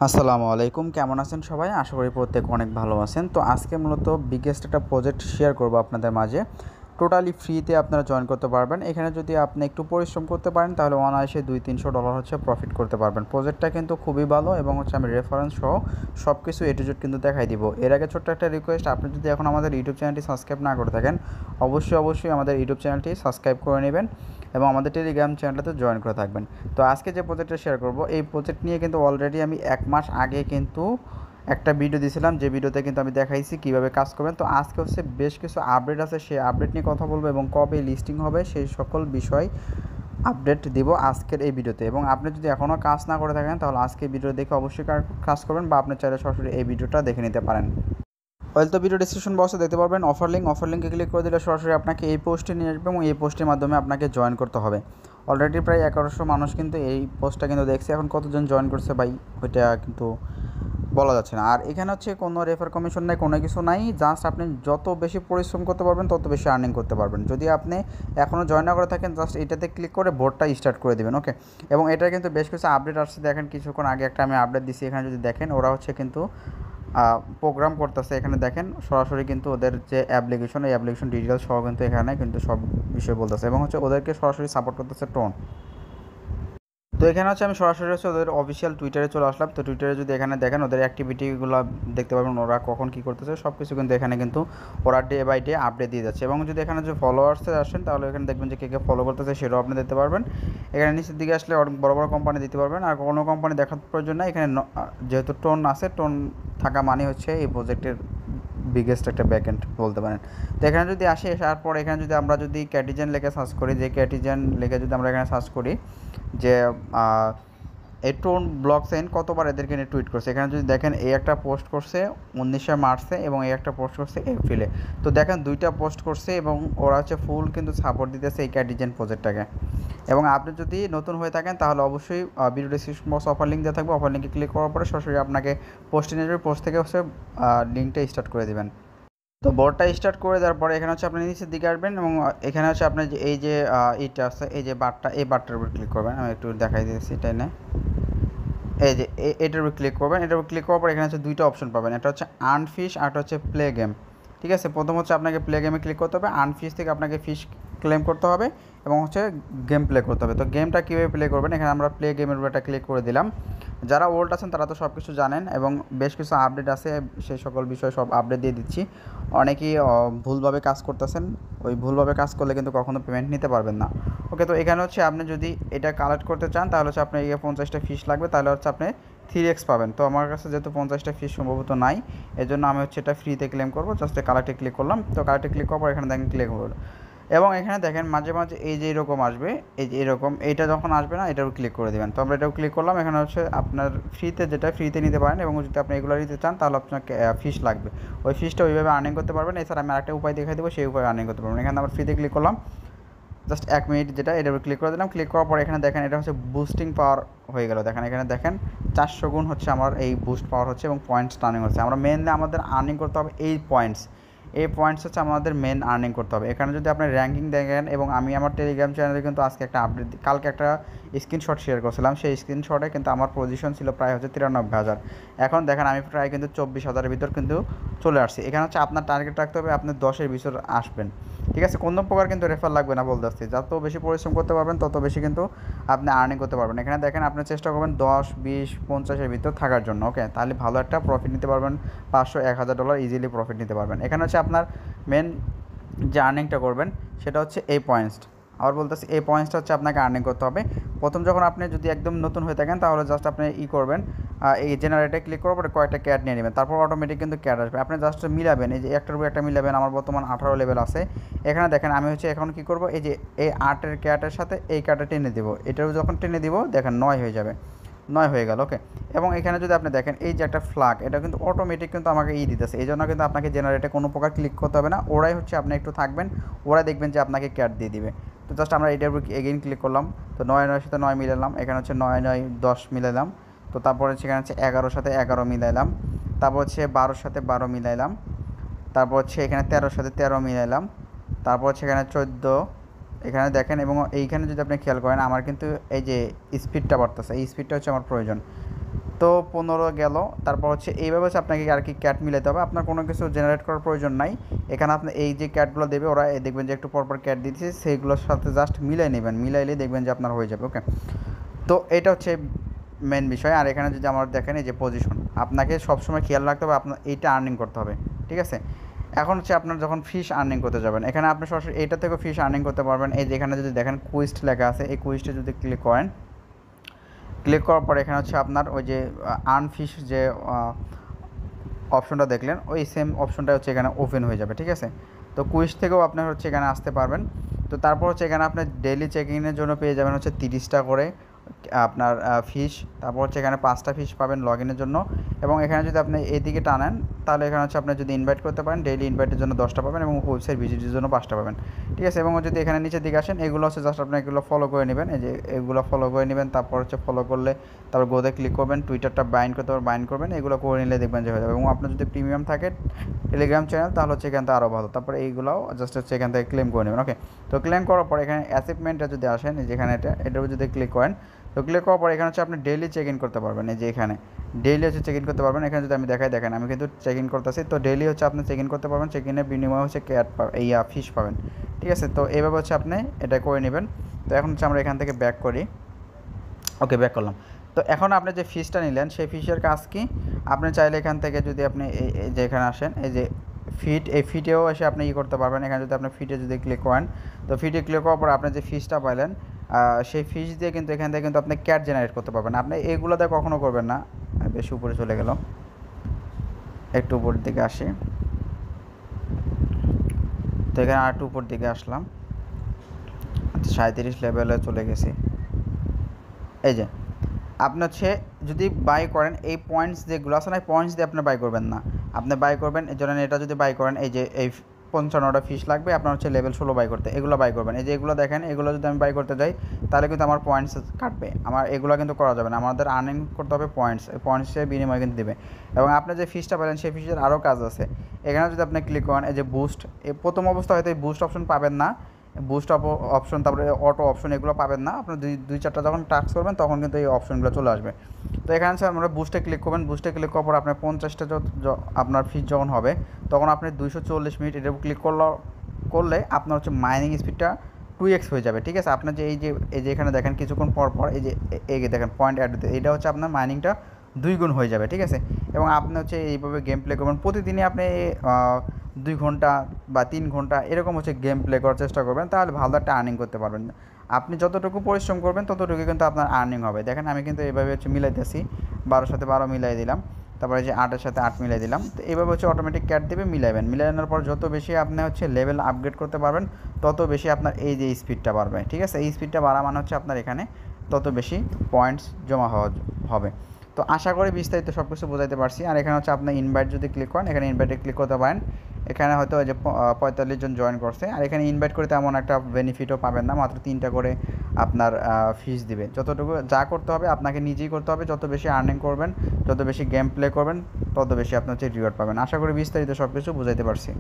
আসসালামু আলাইকুম, কেমন আছেন সবাই? আশা করি প্রত্যেক অনেক ভালো আছেন। তো আজকে মূলত বিগেস্ট একটা প্রজেক্ট শেয়ার করব আপনাদের মাঝে। টোটালি ফ্রিতে আপনারা জয়েন করতে পারবেন। এখানে যদি আপনি একটু পরিশ্রম করতে পারেন তাহলে অনায়াসে $200-300 হচ্ছে প্রফিট করতে পারবেন। প্রজেক্টটা কিন্তু খুবই ভালো এবং হচ্ছে আমি রেফারেন্স সহ সব কিছু এ টু জেড কিন্তু দেখাই দিব। এর আগে ছোট্ট একটা রিকোয়েস্ট, আপনি যদি এখন আমাদের ইউটিউব চ্যানেলটি সাবস্ক্রাইব না করে থাকেন অবশ্যই আমাদের ইউটিউব চ্যানেলটি সাবস্ক্রাইব করে নেবেন এবং আমাদের টেলিগ্রাম চ্যানেলটাতে জয়েন করে থাকবেন। তো আজকে যে প্রজেক্টটা শেয়ার করব এই প্রজেক্ট নিয়ে কিন্তু অলরেডি আমি 1 মাস আগে কিন্তু একটা ভিডিও দিয়েছিলাম, যে ভিডিওতে কিন্তু আমি দেখাইছি কীভাবে কাজ করবেন। তো আজকে হচ্ছে বেশ কিছু আপডেট আছে, সেই আপডেট নিয়ে কথা বলবো এবং কবে লিস্টিং হবে সেই সকল বিষয় আপডেট দিব আজকের এই ভিডিওতে। এবং আপনি যদি এখনও কাজ না করে থাকেন তাহলে আজকে ভিডিও দেখে অবশ্যই কাজ করবেন, বা আপনি চাইলে সরাসরি এই ভিডিওটা দেখে নিতে পারেন। হয়তো ভিডিও ডিসক্রিপশন বক্সে দেখতে পারবেন অফার লিঙ্কে ক্লিক করে দিলে সরাসরি আপনাকে এই পোস্টে নিয়ে আসবে এবং এই পোস্টের মাধ্যমে আপনাকে জয়েন করতে হবে। অলরেডি প্রায় 1100 মানুষ কিন্তু এই পোস্টটা কিন্তু দেখছে। এখন কতজন জয়েন করছে ভাই ওইটা কিন্তু বলা যাচ্ছে না। আর এখানে হচ্ছে কোনো রেফার কমিশন নাই, কোনো কিছু নাই। জাস্ট আপনি যত বেশি পরিশ্রম করতে পারবেন তত বেশি আর্নিং করতে পারবেন। যদি আপনি এখনও জয়েন না করে থাকেন জাস্ট এটাতে ক্লিক করে বোর্ডটা স্টার্ট করে দেবেন, ওকে। এবং এটা কিন্তু বেশ কিছু আপডেট আসছে, দেখেন কিছুক্ষণ আগে একটা আমি আপডেট দিচ্ছি। এখানে যদি দেখেন ওরা হচ্ছে কিন্তু প্রোগ্রাম করতেছে। এখানে দেখেন সরাসরি কিন্তু ওদের যে অ্যাপ্লিকেশন, এই অ্যাপ্লিকেশন ডিটেলস সহ কিন্তু এখানে কিন্তু সব বিষয় বলতেছে এবং হচ্ছে ওদেরকে সরাসরি সাপোর্ট করতেছে টোন। তো এখানে হচ্ছে আমি সরাসরি হচ্ছে ওদের অফিসিয়াল টুইটারে চলে আসলাম। তো টুইটারে যদি এখানে দেখেন ওদের অ্যাক্টিভিটিগুলো দেখতে পারবেন, ওরা কখন কী করতেছে সব কিছু কিন্তু এখানে কিন্তু ওরা ডে বাই ডে আপডেট দিয়ে যাচ্ছে। এবং যদি এখানে যে ফলোয়ার্সে আসেন তাহলে এখানে দেখবেন যে কে ফলো করতেছে সেটাও আপনি দেখতে পারবেন। এখানে নিচের দিকে আসলে অনেক বড় বড় কোম্পানি দিতে পারবেন, আর কোনো কোম্পানি দেখার প্রয়োজন নাই। এখানে যেহেতু টোন আছে, টোন থাকা মানে হচ্ছে এই প্রজেক্টের বিগেস্ট একটা ব্যাকএন্ড বলতে পারেন। তো এখানে যদি আসি, আসার পর এখানে যদি আমরা যদি ক্যাটিজেন লেখে সার্চ করি, যে ক্যাটিজেন লেখে যদি আমরা এখানে সার্চ করি যে এই টোন ব্লকচেইন কতবার এদেরকে নিয়ে টুইট করছে, এখানে যদি দেখেন এই একটা পোস্ট করছে 19শে মার্চে এবং এই একটা পোস্ট করছে এপ্রিলে। তো দেখেন দুইটা পোস্ট করছে এবং ওরা হচ্ছে ফুল কিন্তু সাপোর্ট দিতেছে এই ক্যাটিজেন প্রজেক্টটাকে। এবং আপনি যদি নতুন হয়ে থাকেন তাহলে অবশ্যই ভিডিও ডিসক্রিপশন বক্সে অফার লিঙ্ক দেওয়া থাকবে, অফার লিঙ্কে ক্লিক করার পরে সরাসরি আপনাকে পোস্টে নিয়ে যাবে, পোস্ট থেকে হচ্ছে লিঙ্কটা স্টার্ট করে দেবেন। তো বোর্ডটা স্টার্ট করে দেওয়ার পরে এখানে হচ্ছে আপনি নিচের দিকে আসবেন এবং এখানে হচ্ছে আপনার যে এই যে এইটা আছে, এই যে বারটা, এই বারটার উপর ক্লিক করবেন। আমি একটু দেখাই দিয়েছি, এটাই না, এই যে এটার উপর ক্লিক করবেন। এটার উপর ক্লিক করার পর এখানে হচ্ছে দুইটা অপশন পাবেন, একটা হচ্ছে আর্ন ফিশ আর একটা হচ্ছে প্লে গেম। ঠিক আছে, প্রথম হচ্ছে আপনাকে প্লে গেমে ক্লিক করতে হবে, আর্ন ফিশ থেকে আপনাকে ফিশ ক্লেম করতে হবে এবং হচ্ছে গেম প্লে করতে হবে। তো গেমটা কীভাবে প্লে করবেন, এখানে আমরা প্লে গেমের উপর একটা ক্লিক করে দিলাম। যারা ওল্ড আছেন তারা তো সব কিছু জানেন এবং বেশ কিছু আপডেট আছে, সেই সকল বিষয় সব আপডেট দিয়ে দিচ্ছি। অনেকেই ভুলভাবে কাজ করতেছেন, ওই ভুলভাবে কাজ করলে কিন্তু কখনো পেমেন্ট নিতে পারবেন না, ওকে। তো এখানে হচ্ছে আপনি যদি এটা কালেক্ট করতে চান তাহলে হচ্ছে আপনার 50টা ফিশ লাগবে, তাহলে হচ্ছে আপনি 3x পাবেন। তো আমার কাছে যেহেতু 50টা ফিশ সম্ভবত নাই, এই জন্য আমি হচ্ছে এটা ফ্রিতে ক্লেম করবো। জাস্ট কালেক্টে ক্লিক করলাম। তো কালেক্টে ক্লিক করার পর এখানে দেখেন ক্লিক করবো এবং এখানে দেখেন মাঝে মাঝে এই যে এরকম আসবে, এই যে এরকম, এইটা যখন আসবে না এটাও ক্লিক করে দেবেন। তো আমরা এটাও ক্লিক করলাম। এখানে হচ্ছে আপনার ফ্রিতে, যেটা ফ্রিতে নিতে পারেন এবং যদি আপনি এগুলো নিতে চান তাহলে আপনাকে ফিশ লাগবে। ওই ফিশটা ওইভাবে আর্নিং করতে পারবেন। এছাড়া আমি আরেকটা উপায় দেখাই দেবো, সেই উপায়ে আর্নিং করতে পারবেন। এখানে আমরা ফ্রিতে ক্লিক করলাম, জাস্ট 1 মিনিট যেটা, এটার উপর ক্লিক করে দিলাম। ক্লিক করার পর এখানে দেখেন এটা হচ্ছে বুস্টিং পাওয়ার হয়ে গেল। দেখেন এখানে দেখেন 400 গুণ হচ্ছে আমার এই বুস্ট পাওয়ার হচ্ছে এবং পয়েন্টস টার্নিং হচ্ছে। আমরা মেনলি আমাদের আর্নিং করতে হবে এই পয়েন্টস, এই পয়েন্টস হচ্ছে আমাদের মেন আর্নিং করতে হবে। এখানে যদি আপনি র্যাঙ্কিং দেখেন, এবং আমি আমার টেলিগ্রাম চ্যানেলে কিন্তু আজকে একটা আপডেট, কালকে একটা স্ক্রিনশট শেয়ার করছিলাম, সেই স্ক্রিনশটে কিন্তু আমার পজিশন ছিল প্রায় হচ্ছে 93,000। এখন দেখেন আমি প্রায় কিন্তু 24,000-এর ভিতর কিন্তু চলে আসছি। এখানে হচ্ছে আপনার টার্গেট রাখতে হবে আপনি 10-এর ভিতর আসবেন, ঠিক আছে। কোনো প্রকার কিন্তু রেফার লাগবে না বলতে আসছি। যত বেশি পরিশ্রম করতে পারবেন তত বেশি কিন্তু আপনি আর্নিং করতে পারবেন। এখানে দেখেন আপনি চেষ্টা করবেন 10, 20, 50-এর ভিতর থাকার জন্য, ওকে। তাহলে ভালো একটা প্রফিট নিতে পারবেন, $500, $1,000 ইজিলি প্রফিট নিতে পারবেন। এখানে হচ্ছে আপনার মেন যে আর্নিংটা করবেন সেটা হচ্ছে এই পয়েন্টস। আবার বলতেছি এই পয়েন্টসটা হচ্ছে আপনাকে আর্নিং করতে হবে। প্রথম যখন আপনি যদি একদম নতুন হয়ে থাকেন তাহলে জাস্ট আপনি করবেন, এই জেনারেটে ক্লিক করার পরে কয়েকটা ক্যাট নিয়ে নেবেন, তারপর অটোমেটিক কিন্তু ক্যাট আসবে। আপনি জাস্ট মিলাবেন, এই যে একটার উপর একটা মিলাবেন। আমার বর্তমান 18 লেভেল আছে। এখানে দেখেন আমি হচ্ছে এখন কী করবো, এই যে এই 8-এর ক্যাটের সাথে এই ক্যাটে টেনে দেবো, এটাও যখন টেনে দিব দেখেন 9 হয়ে যাবে, 9 হয়ে গেল, ওকে। এবং এখানে যদি আপনি দেখেন এই যে একটা ফ্ল্যাগ, এটা কিন্তু অটোমেটিক কিন্তু আমাকে দিতেছে, এই জন্য কিন্তু আপনাকে জেনারেটে কোনো প্রকার ক্লিক করতে হবে না। ওরাই হচ্ছে আপনি একটু থাকবেন, ওরাই দেখবেন যে আপনাকে ক্যাট দিয়ে দিবে। তো জাস্ট আমরা এটার উপর এগেইন ক্লিক করলাম। তো 9-9 সাথে 9 মিলালাম, এখানে হচ্ছে 9, 9, 10 মিলালাম। তো তারপরে সেখানে হচ্ছে 11-র সাথে 11 মিলাইলাম, তারপর হচ্ছে 12-র সাথে 12 মিলাইলাম, তারপর হচ্ছে এখানে 13-র সাথে 13 মিলাইলাম, তারপর হচ্ছে এখানে 14, এখানে দেখেন। এবং এইখানে যদি আপনি খেয়াল করেন আমার কিন্তু এই যে স্পিডটা বাড়তেছে, এই স্পিডটা হচ্ছে আমার প্রয়োজন। তো 15 গেল। তারপর হচ্ছে এইভাবে হচ্ছে আপনাকে আর কি ক্যাট মিলাতে হবে, আপনার কোনো কিছু জেনারেট করার প্রয়োজন নাই। এখানে আপনি এই যে ক্যাটগুলো দেবে ওরা দেখবেন যে একটু পরপর ক্যাট দিচ্ছে, সেইগুলোর সাথে জাস্ট মিলাই নেবেন, মিলাইলে দেখবেন যে আপনার হয়ে যাবে। ওকে, তো এটা হচ্ছে মেন বিষয়। আর এখানে যদি আমার দেখেন এই যে পজিশন, আপনাকে সবসময় খেয়াল রাখতে হবে আপনার এইটা আর্নিং করতে হবে, ঠিক আছে। এখন হচ্ছে আপনার যখন ফিশ আর্নিং করতে যাবেন, এখানে আপনি সরাসরি এইটা থেকে ফিশ আর্নিং করতে পারবেন। এই যে এখানে যদি দেখেন কুইস্ট লেখা আছে, এই কুইস্টে যদি ক্লিক করেন, ক্লিক করার পর এখানে হচ্ছে আপনার ওই যে আর্ন ফিশ যে অপশনটা দেখলেন, ওই সেম অপশনটা হচ্ছে এখানে ওপেন হয়ে যাবে, ঠিক আছে। তো কুইজ থেকেও আপনার হচ্ছে এখানে আসতে পারবেন। তো তারপর হচ্ছে এখানে আপনার ডেইলি চেক ইনের জন্য পেয়ে যাবেন হচ্ছে 30টা করে আপনার ফিশ। তারপর হচ্ছে এখানে 5টা ফিশ পাবেন লগ ইনের জন্য। এবং এখানে যদি আপনি এদিকে টানেন, তাহলে এখানে হচ্ছে আপনি যদি ইনভাইট করতে পারেন, ডেইলি ইনভাইটের জন্য 10টা পাবেন এবং ওয়েবসাইট ভিজিটের জন্য 5টা পাবেন, ঠিক আছে। এবং যদি এখানে নিচের দিকে আসেন, এগুলো হচ্ছে জাস্ট আপনি এগুলো ফলো করে নেবেন, এই যে এগুলো ফলো করে নেবেন। তারপর হচ্ছে ফলো করলে তারপর গোতে ক্লিক করবেন, টুইটারটা বাইন্ড করতে পারবেন, বাইন্ড করবেন, এগুলো করে নিলে দেখবেন যে হয়ে যাবে। এবং আপনার যদি প্রিমিয়াম থাকে টেলিগ্রাম চ্যানেল, তাহলে হচ্ছে এখান থেকে আরও ভালো। তারপরে এইগুলোও জাস্ট হচ্ছে এখান থেকে ক্লেম করে নেবেন। ওকে, তো ক্লেম করার পর এখানে অ্যাচিভমেন্টটা যদি আসেন, যেখানে এটার যদি ক্লিক করেন, তো ক্লিক করার পর এখানে হচ্ছে আপনি ডেইলি চেক ইন করতে পারবেন। এই যে এখানে ডেইলি হচ্ছে চেক ইন করতে পারবেন। এখানে যদি আমি দেখাই, দেখেন আমি কিন্তু চেক ইন করতেছি। তো ডেইলি হচ্ছে আপনি চেক ইন করতে পারবেন, চেক ইনের বিনিময়ে হচ্ছে ক্যাট এই ফিশ পাবেন, ঠিক আছে। তো এইভাবে হচ্ছে আপনি এটা করে নেবেন। তো এখন হচ্ছে আমরা এখান থেকে ব্যাক করি। ওকে, ব্যাক করলাম। তো এখন আপনি যে ফিশটা নিলেন, সেই ফিশের কাজ কি, আপনি চাইলে এখান থেকে যদি আপনি এই যে এখানে আসেন, এই যে ফিট, এই ফিটেও এসে আপনি করতে পারবেন। এখানে যদি আপনি ফিটে যদি ক্লিক করেন, তো ফিটে ক্লিক করার পর আপনি যে ফিশটা পাইলেন, সেই ফিশ দিয়ে কিন্তু এখান থেকে কিন্তু আপনি ক্যাট জেনারেট করতে পারবেন। আপনি এইগুলো দিয়ে কখনও করবেন না। বেশি উপরে চলে গেল, একটু উপর দিকে আসি। তো এখানে আর একটু উপর দিকে আসলাম, 37 লেভেলে চলে গেছি। এই যে আপনি হচ্ছে যদি বাই করেন, এই পয়েন্টস যেগুলো আছে না, এই পয়েন্টস দিয়ে আপনি বাই করবেন না, আপনি বাই করবেন এই জন্য এটা যদি বাই করেন, এই যে এই 55টা ফিশ লাগবে আপনার হচ্ছে লেভেল 16 বাই করতে, এগুলো বাই করবেন। এই যে এগুলো দেখেন, এগুলো যদি আমি বাই করতে যাই, তাহলে কিন্তু আমার পয়েন্টস কাটবে, আমার এগুলো কিন্তু করা যাবে না। আমাদের আর্নিং করতে হবে পয়েন্টস, এই পয়েন্টসের বিনিময়ে কিন্তু দেবে। এবং আপনি যে ফিশটা পেলেন, সেই ফিশের আরও কাজ আছে। এখানে যদি আপনি ক্লিক করেন, এই যে বুস্ট, এই প্রথম অবস্থা হয়তো এই বুস্ট অপশন পাবেন না, বুস্ট অপশন, তারপরে অটো অপশন, এগুলো পাবেন না। আপনার দুই চারটা যখন টাস্ক করবেন, তখন কিন্তু এই অপশনগুলো চলে আসবে। তো এখানে আমরা বুস্টে ক্লিক করবেন, বুস্টে ক্লিক করার পর আপনার 50টা আপনার ফিস যখন হবে, তখন আপনি 240 মিনিট এটা ক্লিক করলে আপনার হচ্ছে মাইনিং স্পিডটা 2x হয়ে যাবে, ঠিক আছে। আপনার যে এই যে এখানে দেখেন কিছুক্ষণ পর পর এই যে দেখেন পয়েন্ট অ্যাড হতে, এটা হচ্ছে আপনার মাইনিংটা 2 গুণ হয়ে যাবে, ঠিক আছে। এবং আপনি হচ্ছে এইভাবে গেম প্লে করবেন, প্রতিদিনই আপনি 2 ঘন্টা বা 3 ঘন্টা এরকম হচ্ছে গেম প্লে করার চেষ্টা করবেন, তাহলে ভালো একটা আর্নিং করতে পারবেন। আপনি যতটুকু পরিশ্রম করবেন ততটুকু কিন্তু আপনার আর্নিং হবে। দেখেন আমি কিন্তু এইভাবে হচ্ছে মিলাইতেছি, 12 সাথে 12 মিলাই দিলাম, তারপরে যে 8-এর সাথে 8 মিলাই দিলাম। তো এইভাবে হচ্ছে অটোমেটিক ক্যাট দেবে, মিলাইবেন। মিলানোর পর যত বেশি আপনি হচ্ছে লেভেল আপগ্রেড করতে পারবেন, তত বেশি আপনার এই যে স্পিডটা বাড়বে, ঠিক আছে। এই স্পিডটা বাড়া মানে হচ্ছে আপনার এখানে তত বেশি পয়েন্টস জমা হবে। তো আশা করি বিস্তারিত সব কিছু বোঝাইতে পারছি। আর এখানে হচ্ছে আপনি ইনভাইট যদি ক্লিক করেন, এখানে ইনভাইটে ক্লিক করতে পারেন। এখানে হয়তো ওই যে 45 জন জয়েন করছে। আর এখানে ইনভাইট করে তেমন একটা বেনিফিটও পাবেন না, মাত্র 3টা করে আপনার ফিস দিবে। যতটুকু যা করতে হবে আপনাকে নিজেই করতে হবে, যত বেশি আর্নিং করবেন, যত বেশি গেম প্লে করবেন, তত বেশি আপনার হচ্ছে রিওয়ার্ড পাবেন। আশা করি বিস্তারিত সব কিছু বুঝাইতে পারছি।